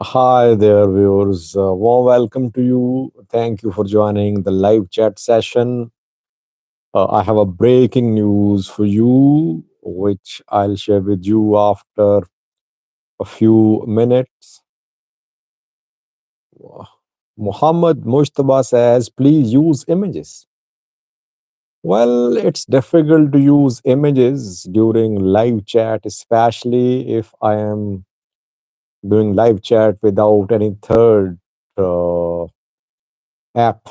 Hi there, viewers. Warm welcome to you. Thank you for joining the live chat session. I have a breaking news for you, which I'll share with you after a few minutes. Muhammad Mujtaba says, please use images. Well, it's difficult to use images during live chat, especially if I am doing live chat without any third uh, app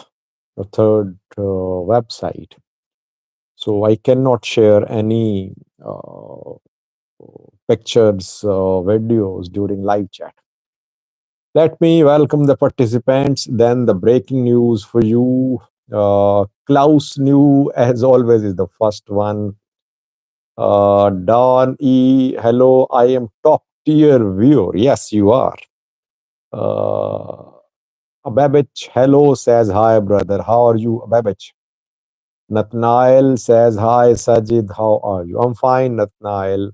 or third website. So I cannot share any pictures, videos during live chat. Let me welcome the participants. Then the breaking news for you. Klaus New, as always, is the first one. Don E, hello, I am top tier viewer. Yes, you are. Babich, hello, says hi, brother. How are you, Babich? Nathnael says hi, Sajid. How are you? I'm fine, Nathnael.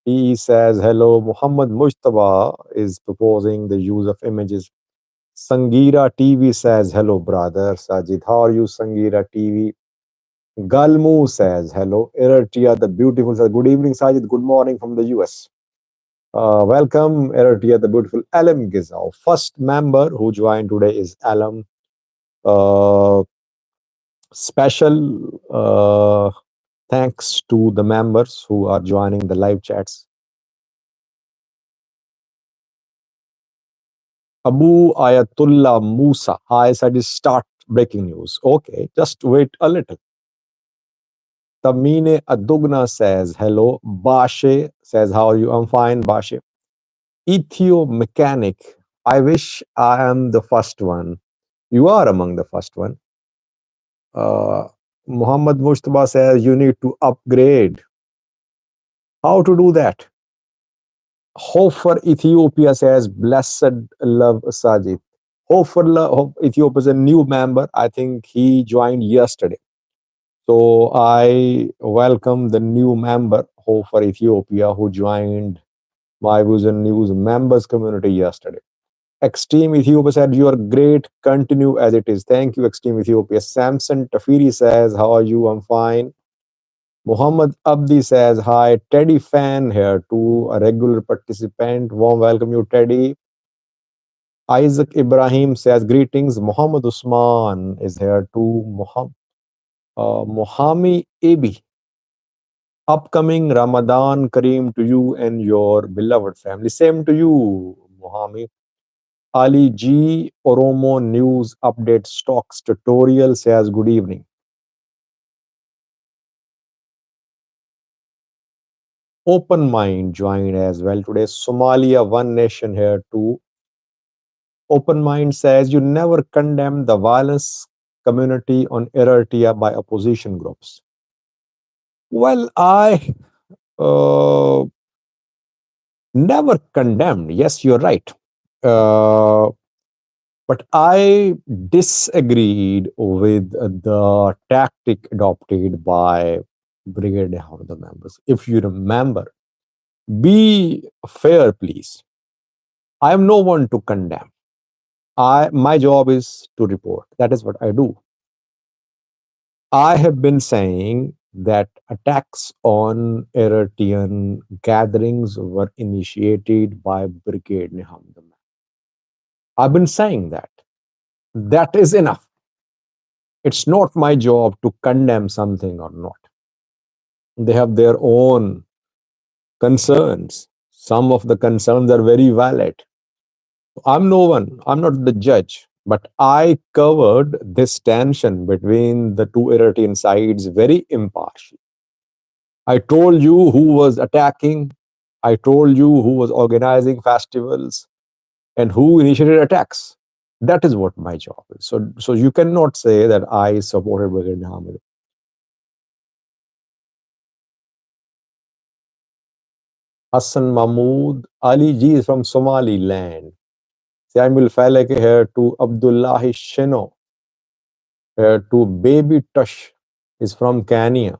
He says hello. Muhammad Mujtaba is proposing the use of images. Sangira TV says hello, brother. Sajid, how are you, Sangira TV? Galmu says hello. Ertia, the beautiful, says good evening, Sajid. Good morning from the US. Welcome, Ertia, the beautiful. Alam Gizao. First member who joined today is Alam. Uh, Special thanks to the members who are joining the live chats. Abu Ayatullah Musa. I said start breaking news. Okay, just wait a little. Tamine Adugna says hello. Bashe says how are you? I'm fine, Bashe. Ethio Mechanic. I wish I am the first one. You are among the first one. Muhammad Mustafa says you need to upgrade. How to do that? Hope for Ethiopia says blessed love Sajid. Hope Ethiopia is a new member. I think he joined yesterday. So I welcome the new member, Hope for Ethiopia, who joined my Vision News members community yesterday. Extreme Ethiopia said, you are great. Continue as it is. Thank you, Extreme Ethiopia. Samson Tafiri says, how are you? I'm fine. Muhammad Abdi says, hi. Teddy fan here too, a regular participant. Warm welcome you, Teddy. Isaac Ibrahim says, greetings. Muhammad Usman is here too. Muhammad Abi. Upcoming Ramadan Kareem to you and your beloved family. Same to you, Muhammad. Ali G. Oromo News Update Stocks Tutorial says, good evening. Open Mind joined as well today. Somalia, one nation here too. Open Mind says, you never condemn the violence community on Eritrea by opposition groups. Well, I uh, never condemned. Yes, you're right. Uh, but I disagreed with the tactic adopted by Brigade Hamza members. If you remember, be fair, please. I am no one to condemn. My job is to report. That is what I do. I have been saying that attacks on Eritrean gatherings were initiated by Brigade Hamza. I've been saying that. That is enough. It's not my job to condemn something or not. They have their own concerns. Some of the concerns are very valid. I'm no one, I'm not the judge, but I covered this tension between the two Eritrean sides very impartially. I told you who was attacking, I told you who was organizing festivals, and who initiated attacks. That is what my job is. So you cannot say that I supported Brigadier Hamid. Hassan Mahmoud Ali Ji is from Somaliland. Samuel Falek here to Abdullahi Sheno here to Baby Tush is from Kenya.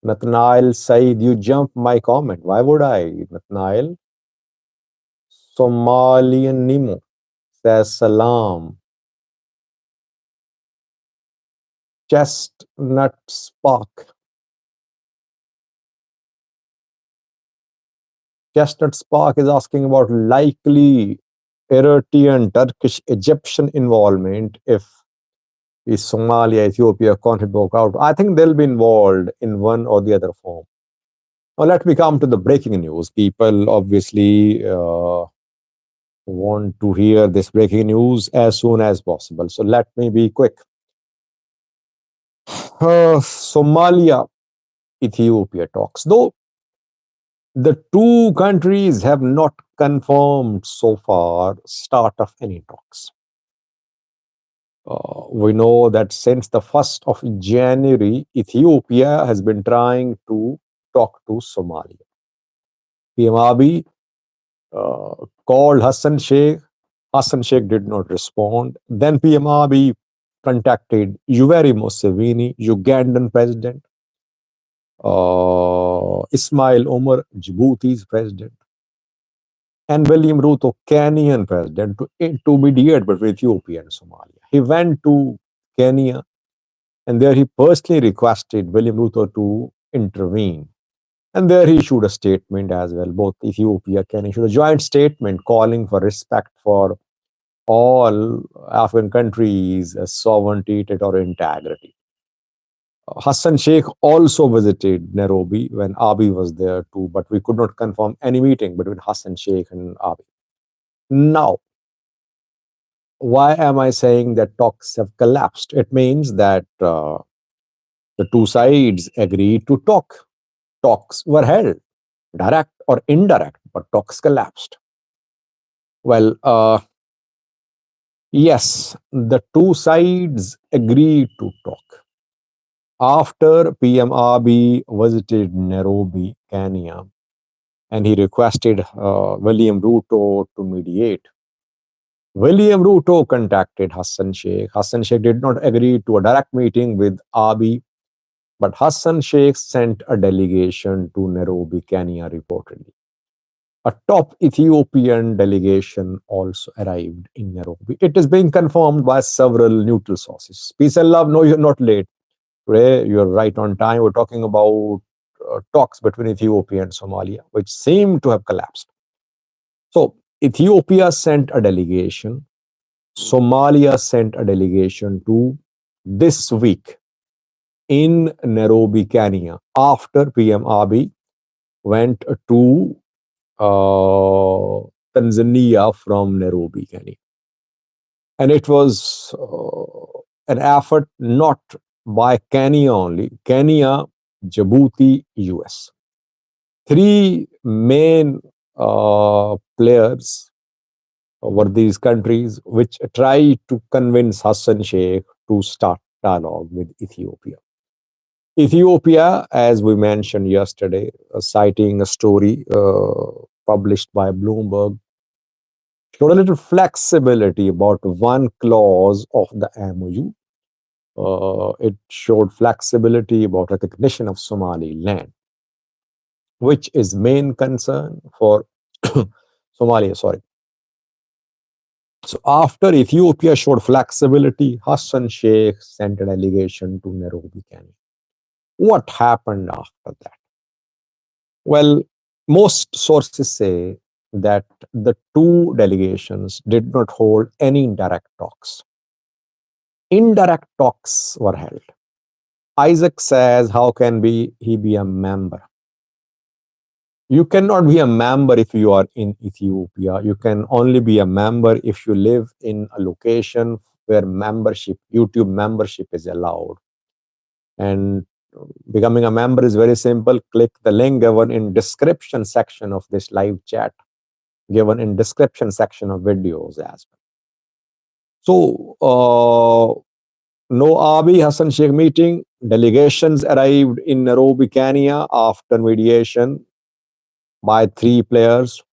Nathanael Said, you jump my comment. Why would I, Nathanael? Somalian Nemo says salam. Chestnut Spark. Chestnut Spark is asking about likely Eritrean, Turkish, Egyptian involvement if the Somalia-Ethiopia conflict broke out. I think they'll be involved in one or the other form. Now, let me come to the breaking news. People obviously want to hear this breaking news as soon as possible. So let me be quick. Somalia-Ethiopia talks. Though the two countries have not confirmed so far start of any talks. We know that since the 1st of January, Ethiopia has been trying to talk to Somalia. PM Abiy called Hassan Sheikh. Hassan Sheikh did not respond. Then PM Abiy contacted Yoweri Museveni, Ugandan president, Ismail Omar, Djibouti's president, and William Ruto, Kenyan president, to mediate between Ethiopia and Somalia. He went to Kenya, and there he personally requested William Ruto to intervene. And there he issued a statement as well. Both Ethiopia, Kenya issued a joint statement calling for respect for all African countries' sovereignty, territorial integrity. Hassan Sheikh also visited Nairobi when Abiy was there too, but we could not confirm any meeting between Hassan Sheikh and Abiy. Now, why am I saying that talks have collapsed? It means that the two sides agreed to talk. Talks were held, direct or indirect, but talks collapsed. Well, yes, the two sides agreed to talk. After PM Abiy visited Nairobi, Kenya, and he requested William Ruto to mediate, William Ruto contacted Hassan Sheikh. Hassan Sheikh did not agree to a direct meeting with Abiy, but Hassan Sheikh sent a delegation to Nairobi, Kenya, reportedly. A top Ethiopian delegation also arrived in Nairobi. It is being confirmed by several neutral sources. Peace and love, no, you're not late. Today, you're right on time. We're talking about talks between Ethiopia and Somalia, which seem to have collapsed. So, Ethiopia sent a delegation. Somalia sent a delegation to this week in Nairobi, Kenya, after PM Abiy went to Tanzania from Nairobi, Kenya. And it was an effort not by Kenya only, Kenya, Djibouti, US. Three main players were these countries which tried to convince Hassan Sheikh to start dialogue with Ethiopia. Ethiopia, as we mentioned yesterday, citing a story published by Bloomberg, showed a little flexibility about one clause of the MOU. It showed flexibility about recognition of Somaliland, which is main concern for Somalia. Sorry. So after Ethiopia showed flexibility, Hassan Sheikh sent a delegation to Nairobi, Kenya. What happened after that? Well, most sources say that the two delegations did not hold any direct talks. Indirect talks were held. Isaac says, how can he be a member? You cannot be a member if you are in Ethiopia. You can only be a member if you live in a location where YouTube membership is allowed. And becoming a member is very simple. Click the link given in description section of this live chat, given in description section of videos as well. So, no Abiy Hassan Sheikh meeting. Delegations arrived in Nairobi, Kenya after mediation. by three players.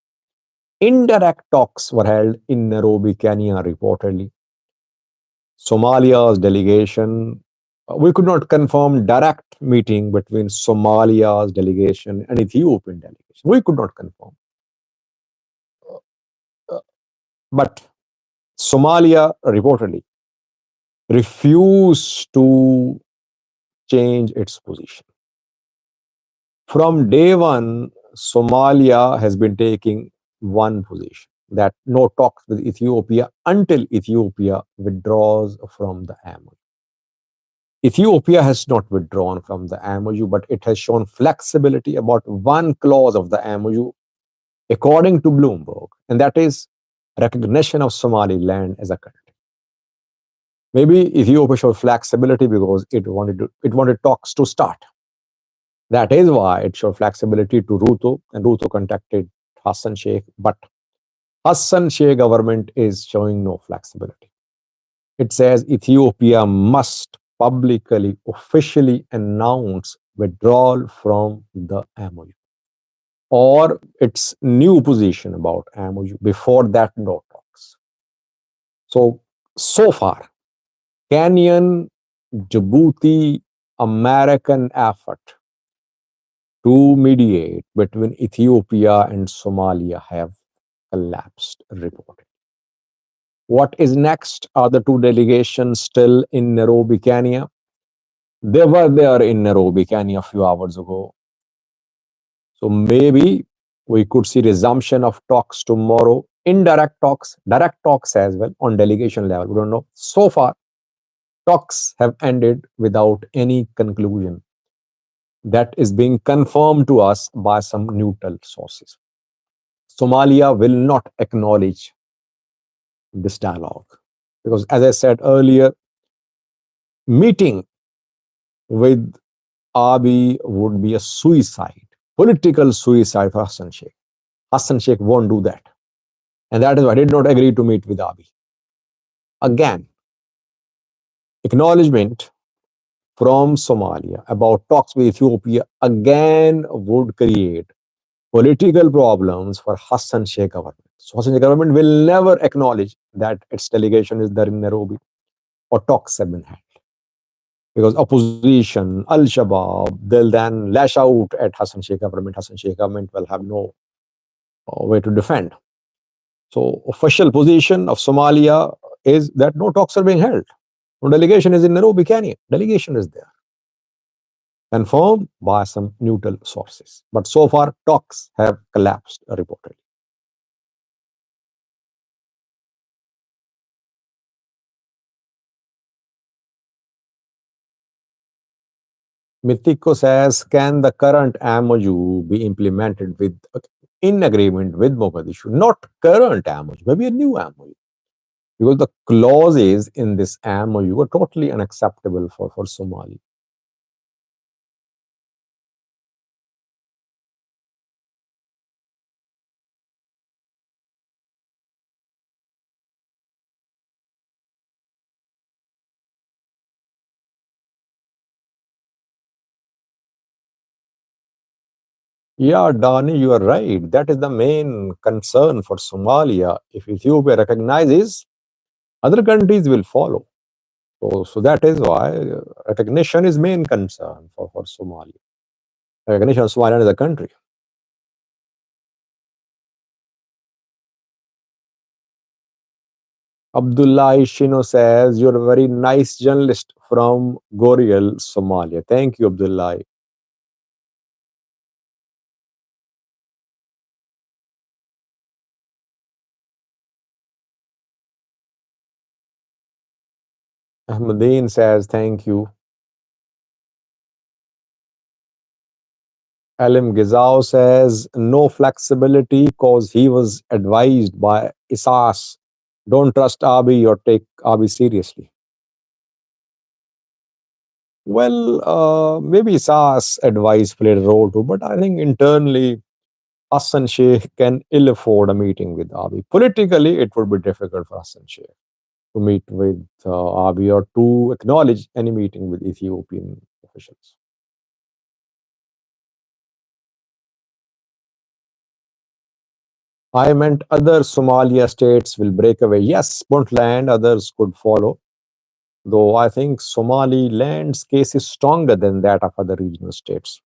Indirect talks were held in Nairobi, Kenya, reportedly. Somalia's delegation, we could not confirm direct meeting between Somalia's delegation and Ethiopian delegation. We could not confirm. Uh, But Somalia reportedly refused to change its position. From day one, Somalia has been taking one position that no talks with Ethiopia until Ethiopia withdraws from the MOU. Ethiopia has not withdrawn from the MOU, but it has shown flexibility about one clause of the MOU, according to Bloomberg, and that is recognition of Somaliland as a country. Maybe Ethiopia showed flexibility because it wanted talks to start. That is why it showed flexibility to Ruto, and Ruto contacted Hassan Sheikh, but Hassan Sheikh government is showing no flexibility. It says Ethiopia must publicly, officially announce withdrawal from the MOU or its new position about MOU. Before that, no talks. So far, Kenyan, Djibouti, American effort to mediate between Ethiopia and Somalia have collapsed, reported. What is next? Are the two delegations still in Nairobi, Kenya? They were there in Nairobi, Kenya a few hours ago. So maybe we could see resumption of talks tomorrow, indirect talks, direct talks as well on delegation level. We don't know. So far, talks have ended without any conclusion. That is being confirmed to us by some neutral sources. Somalia will not acknowledge this dialogue because, as I said earlier, meeting with Abiy would be a suicide, political suicide for Hassan Sheikh. Hassan Sheikh won't do that. And that is why I did not agree to meet with Abiy. Again, acknowledgement from Somalia about talks with Ethiopia again would create political problems for Hassan Sheikh government. So Hassan Sheikh government will never acknowledge that its delegation is there in Nairobi or talks have been had. Because opposition, Al-Shabaab, they'll then lash out at Hassan Sheikh government. Hassan Sheikh government will have no way to defend. So official position of Somalia is that no talks are being held. No delegation is in Nairobi, Kenya. Delegation is there. Confirmed by some neutral sources. But so far, talks have collapsed, reportedly. Mitiko says, can the current MOU be implemented with in agreement with Mogadishu? Not current MOU, maybe a new MOU. Because the clauses in this MOU are totally unacceptable for Somalia. Yeah, Dani, you are right. That is the main concern for Somalia. If Ethiopia recognizes, other countries will follow. So that is why recognition is main concern for Somalia. Recognition of Somalia as a country. Abdullah Ishino says, you're a very nice journalist from Gorial, Somalia. Thank you, Abdullah. Ahmadine says, thank you. Alim Gizao says, no flexibility because he was advised by Isas. Don't trust Abiy or take Abiy seriously. Well, maybe Isas' advice played a role too, but I think internally, Hassan Sheikh can ill afford a meeting with Abiy. Politically, it would be difficult for Hassan Sheikh to meet with Abiy or to acknowledge any meeting with Ethiopian officials. I meant other Somalia states will break away. Yes, Puntland, others could follow, though I think Somaliland's case is stronger than that of other regional states.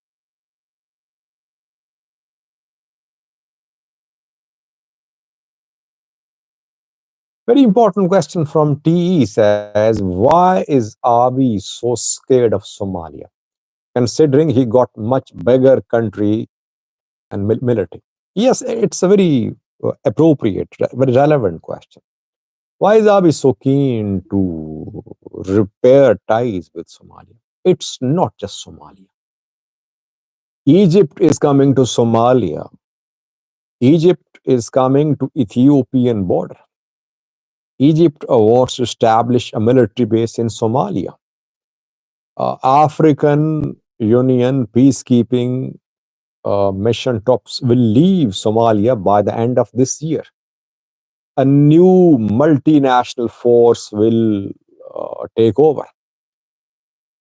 Very important question from TE says, why is Abiy so scared of Somalia, considering he got much bigger country and military? Yes, it's a very appropriate, very relevant question. Why is Abiy so keen to repair ties with Somalia? It's not just Somalia. Egypt is coming to Somalia. Egypt is coming to Ethiopian border. Egypt wants to establish a military base in Somalia. African Union peacekeeping mission troops will leave Somalia by the end of this year. A new multinational force will take over,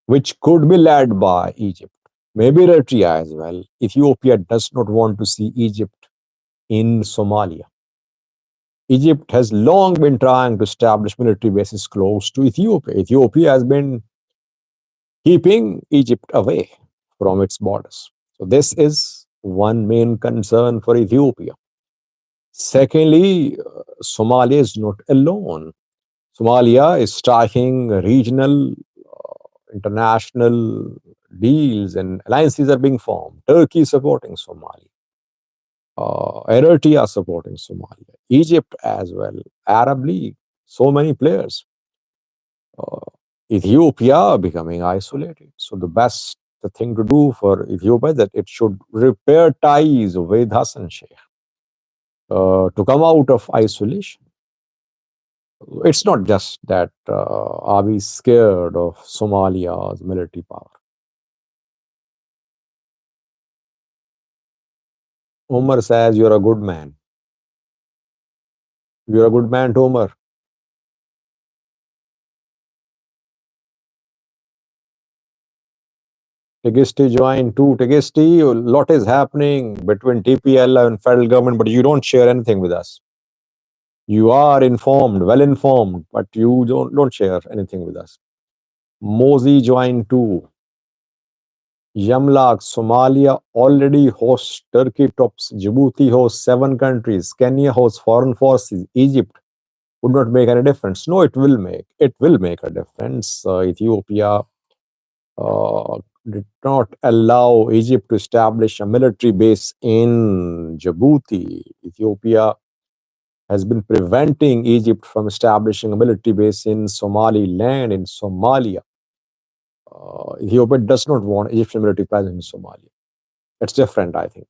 which could be led by Egypt, maybe Eritrea as well. Ethiopia does not want to see Egypt in Somalia. Egypt has long been trying to establish military bases close to Ethiopia. Ethiopia has been keeping Egypt away from its borders. So, this is one main concern for Ethiopia. Secondly, Somalia is not alone. Somalia is striking regional, international deals, and alliances are being formed. Turkey is supporting Somalia. Eritrea supporting Somalia. Egypt as well. Arab League. So many players. Uh, Ethiopia becoming isolated. So the thing to do for Ethiopia is that it should repair ties with Hassan Sheikh to come out of isolation. It's not just that Abiy is scared of Somalia's military power. Omar says you're a good man. You're a good man, Omar. Tegisti joined too. Tegisti, a lot is happening between TPL and federal government, but you don't share anything with us. You are informed, well informed, but you don't share anything with us. Mozi joined too. Yamlak, Somalia already hosts Turkey tops. Djibouti hosts 7 countries. Kenya hosts foreign forces. Egypt would not make any difference. No, it will make. It will make a difference. Ethiopia did not allow Egypt to establish a military base in Djibouti. Ethiopia has been preventing Egypt from establishing a military base in Somaliland, in Somalia. Ethiopia does not want Egyptian military presence in Somalia. It's different, I think.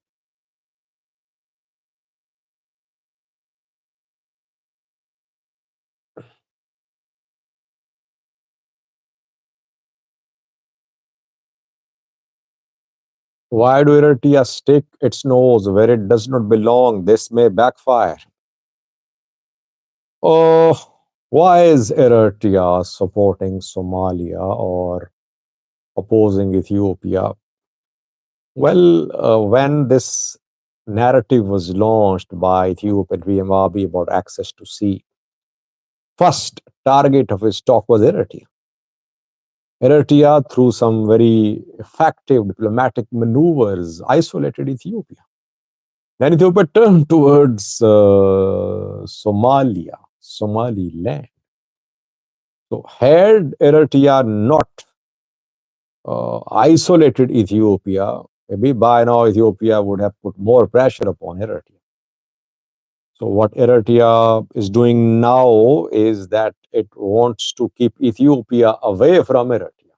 Why do Eritrea stick its nose where it does not belong? This may backfire. Oh, why is Eritrea supporting Somalia or opposing Ethiopia? Well, when this narrative was launched by Ethiopian VM Abiy about access to sea, first target of his talk was Eritrea. Eritrea, through some very effective diplomatic maneuvers, isolated Ethiopia. Then Ethiopia turned towards Somaliland. So, had Eritrea not isolated Ethiopia, maybe by now Ethiopia would have put more pressure upon Eritrea. So, what Eritrea is doing now is that it wants to keep Ethiopia away from Eritrea.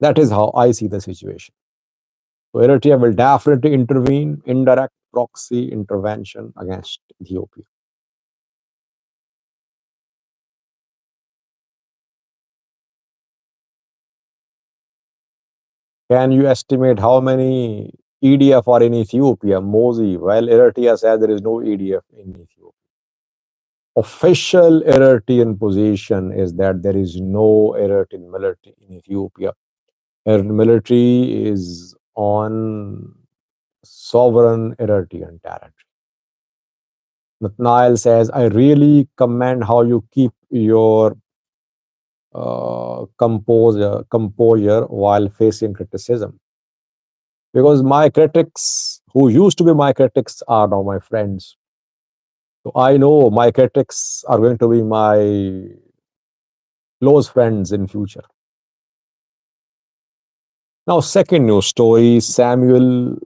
That is how I see the situation. So, Eritrea will definitely intervene, indirect proxy intervention against Ethiopia. Can you estimate how many EDF are in Ethiopia? Mosi, well, Eritrea says there is no EDF in Ethiopia. Official Eritrean position is that there is no Eritrean military in Ethiopia. Eritrean military is on sovereign Eritrean territory. Nathaniel says, I really commend how you keep your composure while facing criticism. Because my critics, who used to be my critics, are now my friends. So I know my critics are going to be my close friends in future. Now, second news story, Samuel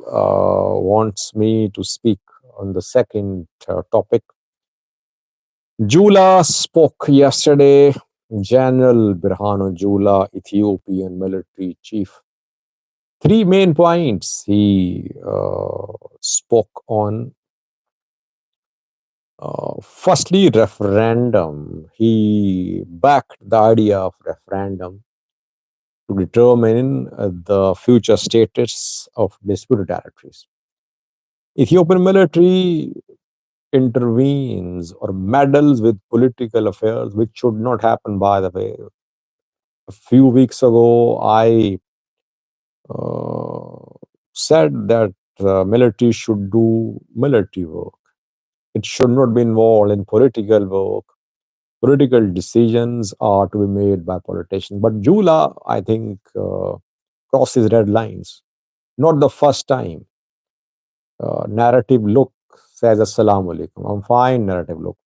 wants me to speak on the second topic. Jula spoke yesterday. General Birhanu Jula, Ethiopian military chief. Three main points he spoke on. Firstly, referendum. He backed the idea of referendum to determine the future status of disputed territories. Ethiopian military intervenes or meddles with political affairs, which should not happen, by the way. A few weeks ago, I uh, said that the military should do military work. It should not be involved in political work. Political decisions are to be made by politicians. But Jula, I think, crosses red lines. Not the first time. Narrative look says Assalamu alaikum. I'm fine, narrative look.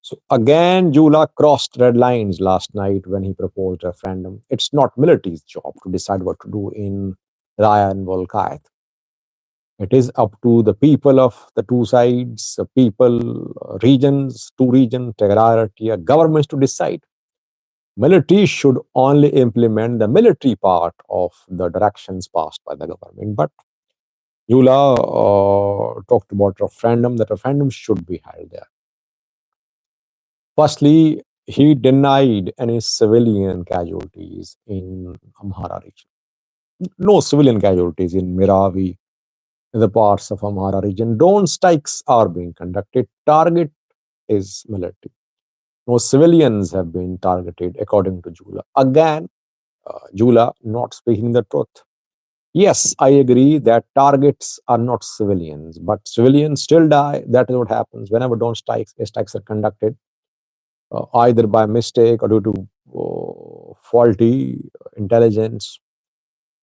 So again, Jula crossed red lines last night when he proposed a referendum. It's not military's job to decide what to do in Raya and Volkayat. It is up to the people of the two sides, people, regions, two regions, Tigray, governments to decide. Military should only implement the military part of the directions passed by the government. But Jula talked about referendum, that referendum should be held there. Firstly, he denied any civilian casualties in Amhara region. No civilian casualties in Miravi, in the parts of Amhara region. Drone strikes are being conducted. Target is military. No civilians have been targeted, according to Jula. Again, Jula not speaking the truth. Yes, I agree that targets are not civilians, but civilians still die. That is what happens whenever drone strikes are conducted, either by mistake or due to faulty intelligence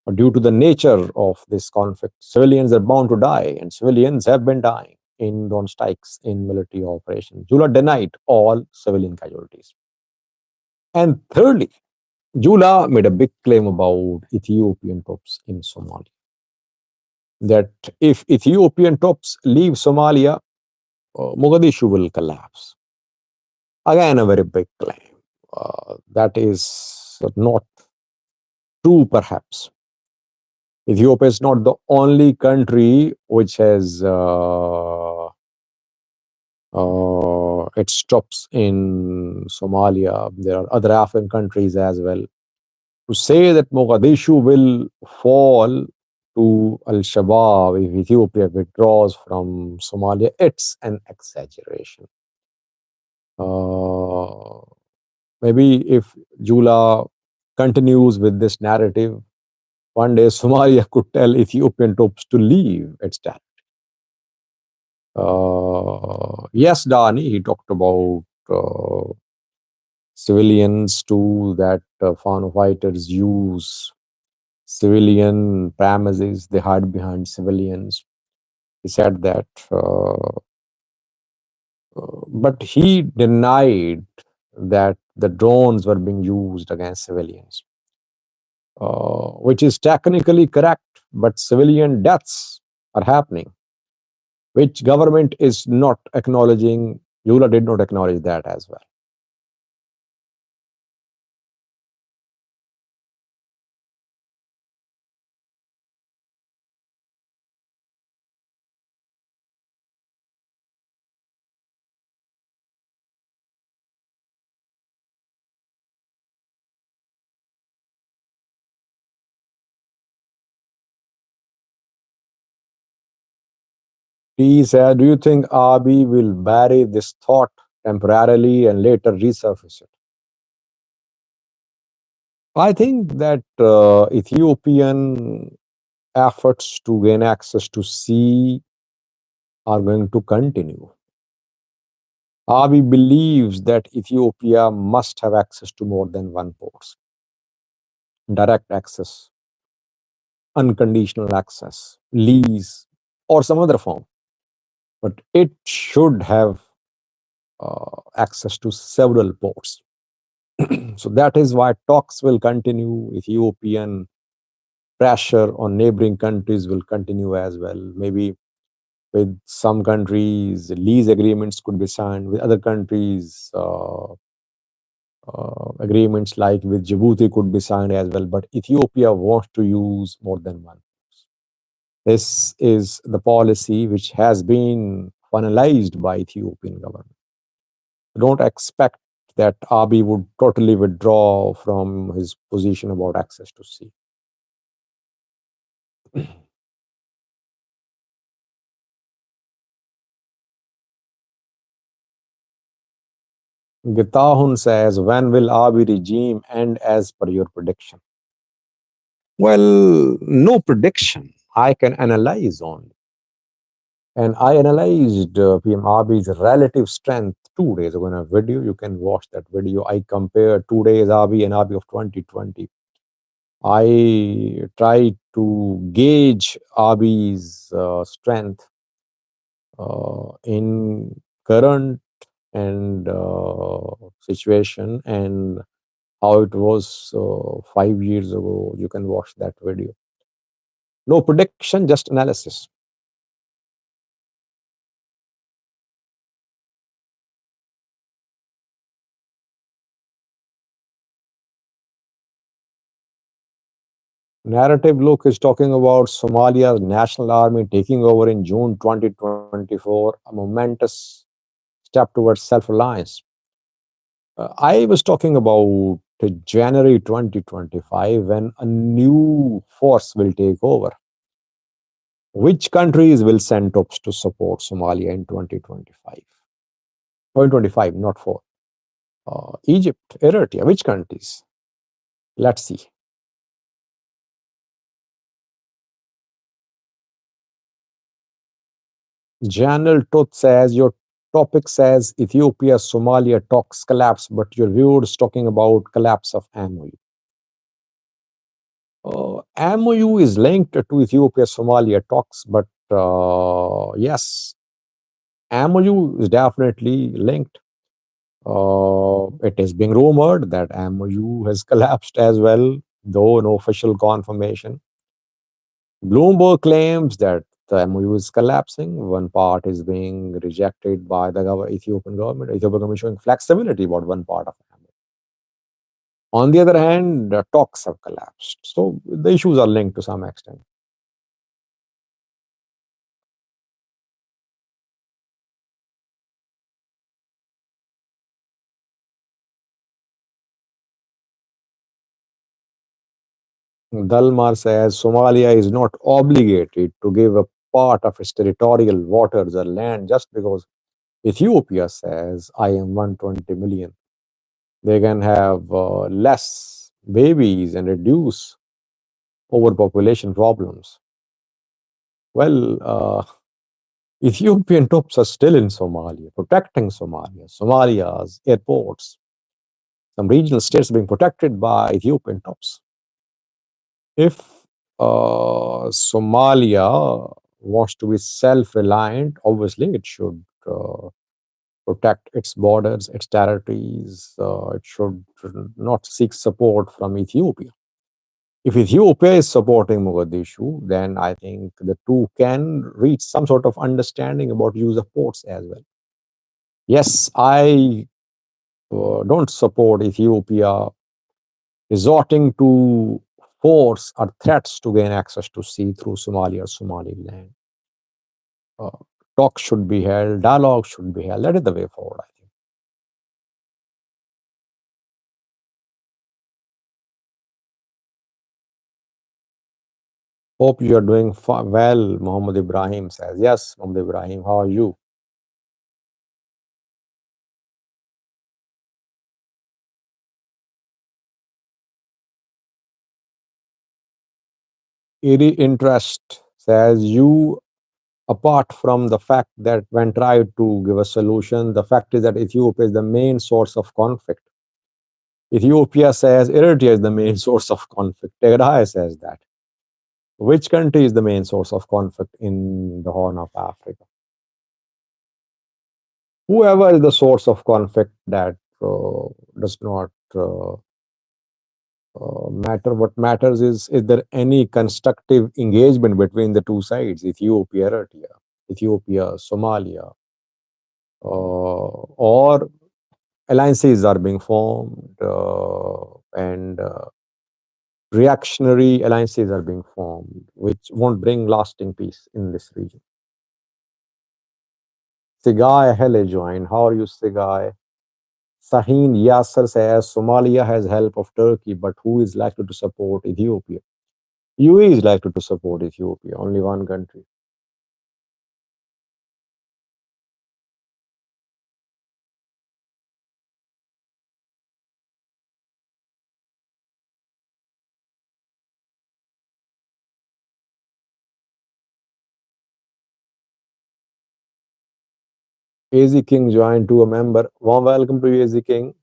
or due to the nature of this conflict. Civilians are bound to die, and civilians have been dying in drone strikes in military operations. Jula denied all civilian casualties. And thirdly, Jula made a big claim about Ethiopian troops in Somalia. That if Ethiopian troops leave Somalia, Mogadishu will collapse. Again, a very big claim. That is not true, perhaps. Ethiopia is not the only country which has its troops in Somalia. There are other African countries as well. To say that Mogadishu will fall to Al Shabaab if Ethiopia withdraws from Somalia, it's an exaggeration. Uh, Maybe if Jula continues with this narrative, one day Somalia could tell Ethiopian troops to leave its territory. Yes, Dani, he talked about civilians too, that foreign fighters use civilian premises, they hide behind civilians. He said that, but he denied that the drones were being used against civilians, which is technically correct, but civilian deaths are happening, which government is not acknowledging. Yula did not acknowledge that as well. He said, do you think Abiy will bury this thought temporarily and later resurface it? I think that Ethiopian efforts to gain access to sea are going to continue. Abiy believes that Ethiopia must have access to more than one port, direct access, unconditional access, lease, or some other form. But it should have access to several ports. So that is why talks will continue. Ethiopian pressure on neighboring countries will continue as well. Maybe with some countries, lease agreements could be signed. With other countries, agreements like with Djibouti could be signed as well. But Ethiopia wants to use more than one. This is the policy which has been finalized by Ethiopian government. Don't expect that Abiy would totally withdraw from his position about access to sea. Getahun says, when will Abiy regime end as per your prediction? Well, no prediction. I can analyze on. And I analyzed PM Abiy's relative strength 2 days ago in a video. You can watch that video. I compared 2 days Abiy and Abiy of 2020. I tried to gauge Abiy's strength in current and situation and how it was 5 years ago. You can watch that video. No prediction, just analysis. Narrative look is talking about Somalia's national army taking over in June 2024, a momentous step towards self reliance. I was talking about January 2025 when a new force will take over. Which countries will send troops to support Somalia in 2025? 2025, not 4. Egypt, Eritrea, which countries? Let's see. General Truth says your topic says Ethiopia Somalia talks collapse, but your viewer is talking about collapse of MOU. MOU is linked to Ethiopia Somalia talks, but yes, MOU is definitely linked. It is being rumored that MOU has collapsed as well, though no official confirmation. Bloomberg claims that the MOU is collapsing. One part is being rejected by the Ethiopian government. Ethiopian government showing flexibility about one part of MOU. On the other hand, the talks have collapsed. So the issues are linked to some extent. Dalmar says Somalia is not obligated to give a part of its territorial waters or land just because Ethiopia says I am 120 million. They can have less babies and reduce overpopulation problems. Well, Ethiopian troops are still in Somalia, protecting Somalia, Somalia's airports. Some regional states being protected by Ethiopian troops. If Somalia wants to be self-reliant, obviously it should protect its borders, its territories. It should not seek support from Ethiopia. If Ethiopia is supporting Mogadishu, then I think the two can reach some sort of understanding about use of ports as well. Yes, I don't support Ethiopia resorting to force or threats to gain access to sea through Somalia or Somaliland. Uh, Talks should be held, dialogue should be held. That is the way forward, I think. Hope you are doing well, Muhammad Ibrahim says. Yes, Muhammad Ibrahim, how are you? Eerie Interest says, you Apart from the fact that when tried to give a solution, the fact is that Ethiopia is the main source of conflict. Ethiopia says Eritrea is the main source of conflict. Tigray says that. Which country is the main source of conflict in the Horn of Africa? Whoever is the source of conflict, that does not matter. What matters is there any constructive engagement between the two sides, Ethiopia, Eritrea, Ethiopia, Somalia, or alliances are being formed and reactionary alliances are being formed, which won't bring lasting peace in this region. Sigai Hele joined. How are you, Sigai? Sahin Yasser says Somalia has help of Turkey, but who is likely to support Ethiopia? UAE is likely to support Ethiopia, only one country. AZ King joined to a member. Warm welcome to you, AZ King.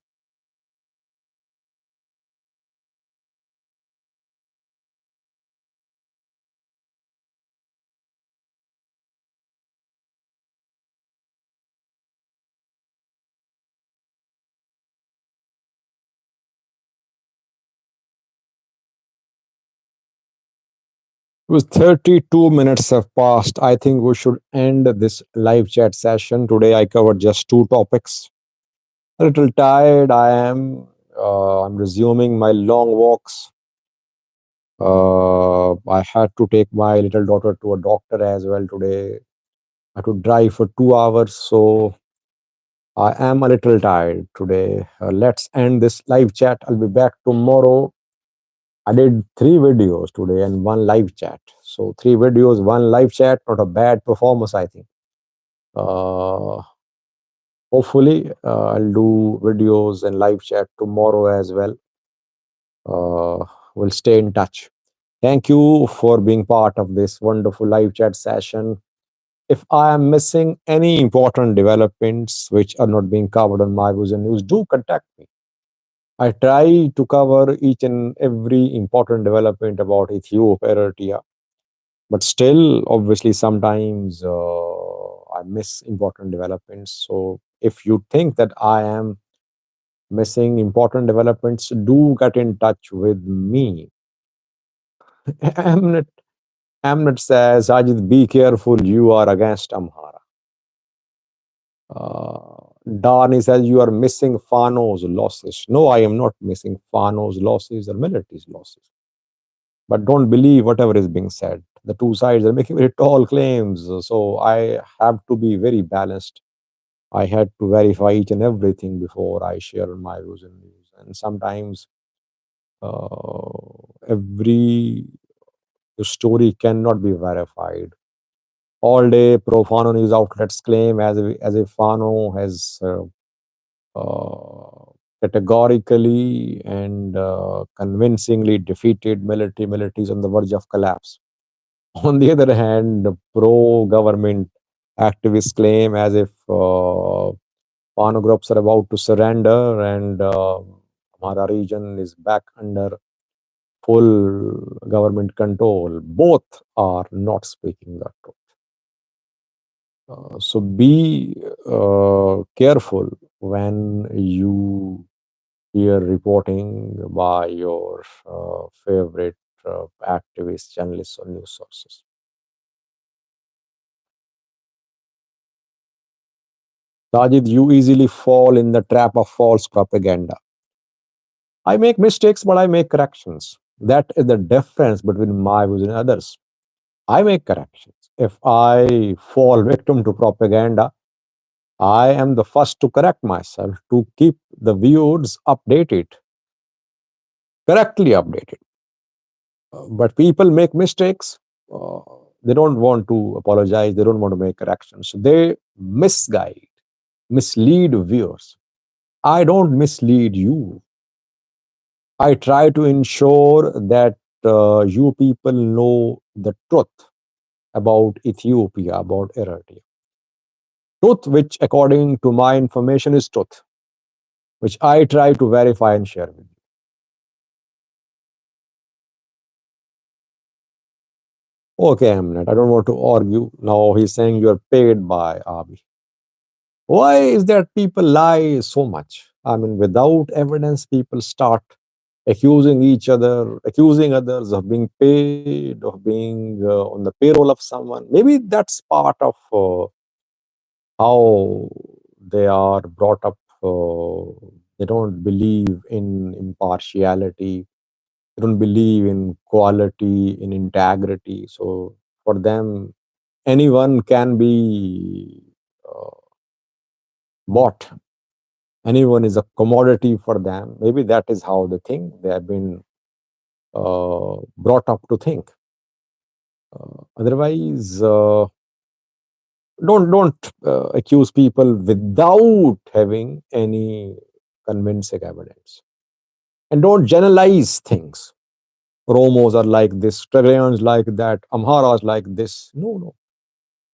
With 32 minutes have passed, I think we should end this live chat session. Today I covered just two topics. A little tired I am. I'm resuming my long walks. I had to take my little daughter to a doctor as well today. I had to drive for 2 hours, so I am a little tired today. Let's end this live chat. I'll be back tomorrow. I did 3 videos today and one live chat. So 3 videos, one live chat, not a bad performance, I think. Uh, Hopefully, I'll do videos and live chat tomorrow as well. We'll stay in touch. Thank you for being part of this wonderful live chat session. If I am missing any important developments which are not being covered on My Vision News, do contact me. I try to cover each and every important development about Ethiopia, Eritrea, but still, obviously, sometimes I miss important developments. So, if you think that I am missing important developments, do get in touch with me. Amnet, Amnet says, Ajit, be careful, you are against Amhara. Darni says, you are missing Fano's losses. No, I am not missing Fano's losses or military's losses. But don't believe whatever is being said. The two sides are making very tall claims. So I have to be very balanced. I had to verify each and everything before I share my views and news. And sometimes every story cannot be verified. All day, pro-Fano news outlets claim as if Fano has categorically and convincingly defeated militaries on the verge of collapse. On the other hand, pro-government activists claim as if Fano groups are about to surrender and Amhara region is back under full government control. Both are not speaking the truth. So be careful when you hear reporting by your favorite activists, journalists, or news sources. Sajid, you easily fall in the trap of false propaganda. I make mistakes, but I make corrections. That is the difference between my views and others. I make corrections. If I fall victim to propaganda, I am the first to correct myself to keep the views updated, correctly updated. But people make mistakes. Uh, they don't want to apologize. They don't want to make corrections. So they misguide, mislead viewers. I don't mislead you. I try to ensure that you people know the truth. about Ethiopia, about Eritrea. Truth, which according to my information is truth, which I try to verify and share with you. Okay, Hamnet, I don't want to argue. Now he's saying you're paid by Abi. Why is that people lie so much? I mean, without evidence, people start accusing each other, accusing others of being paid, of being on the payroll of someone. Maybe that's part of how they are brought up. They don't believe in impartiality, they don't believe in quality, in integrity. So for them, anyone can be uh, bought. Anyone is a commodity for them. Maybe that is how they think. They have been brought up to think. Otherwise, don't accuse people without having any convincing evidence, and don't generalize things. Romos are like this, Tigrayans like that, Amharas like this. No, no.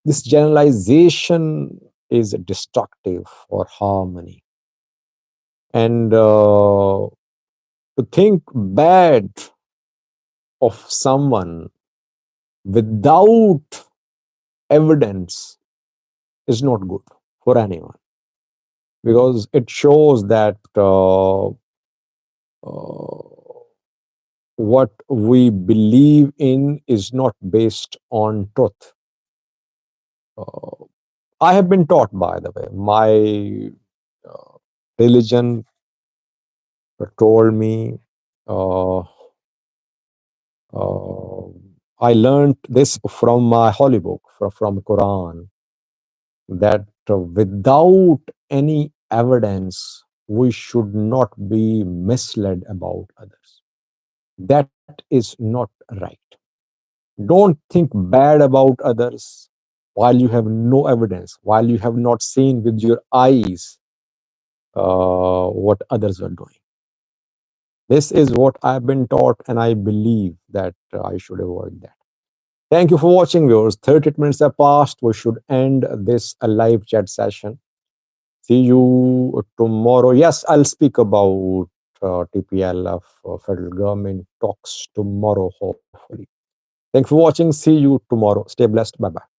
This generalization is destructive for harmony. And to think bad of someone without evidence is not good for anyone, because it shows that what we believe in is not based on truth. Uh, I have been taught, by the way, my religion told me, uh, uh, I learned this from my holy book, from Quran, that without any evidence, we should not be misled about others. That is not right. Don't think bad about others while you have no evidence, while you have not seen with your eyes what others are doing. This is what I've been taught, and I believe that I should avoid that. Thank you for watching, viewers. 30 minutes have passed. We should end this live chat session. See you tomorrow. Yes, I'll speak about TPLF, federal government talks tomorrow, hopefully. Thanks for watching. See you tomorrow. Stay blessed. Bye bye.